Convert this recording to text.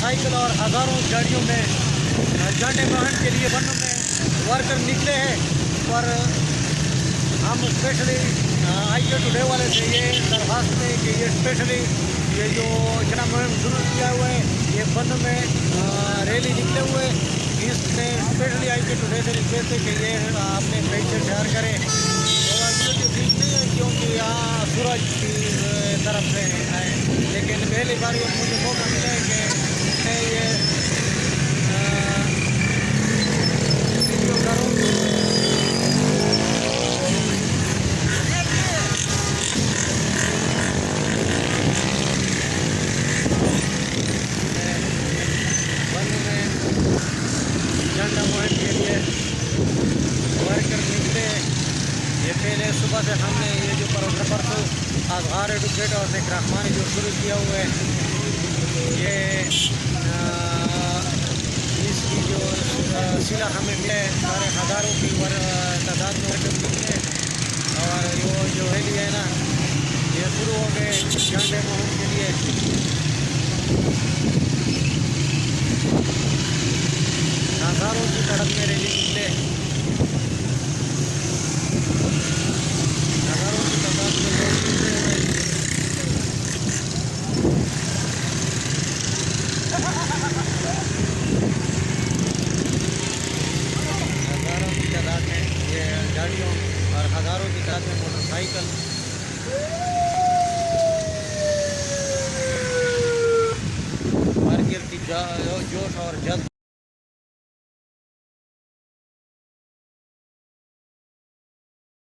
Motorcycle और हज़ारों गाड़ियों में झंडे ग्रहण के लिए वन में वर्कर निकले हैं। पर हम स्पेशली IK टुडे वाले से ये दरख्वास्त है कि ये स्पेशली ये जो जना मुहिम शुरू किया हुआ है, ये वन में रैली निकले हुए, इसमें स्पेशली IK टुडे से रिक्वेस्ट है कि ये अपने पेज से शेयर करें। और वीडियो ठीक नहीं है क्योंकि यहाँ सूरज की तरफ से आए, लेकिन पहली बार ये मुझे मौका मिला है कि मैं ये वीडियो करूँ। वन में झंडा मुहिम के लिए वर्कर निकले। ये पहले सुबह से हमने ये जो परसों आज़हार एडुकेटर और रहमानी जो शुरू किया हुआ है, ये इसकी जो सिला हमें मिले सारे हज़ारों की तादाद में वर्कर निकले। और वो जो रैली है ना, ये शुरू हो गए झंडे मुहिम के लिए। हज़ारों की तादाद में रैली निकले, हज़ारों की तादाद में लोग निकले हुए। हज़ारों की तादाद में ये गाड़ियों और हज़ारों की तादाद में मोटरसाइकिल। कारगिल की जोश और जज्ब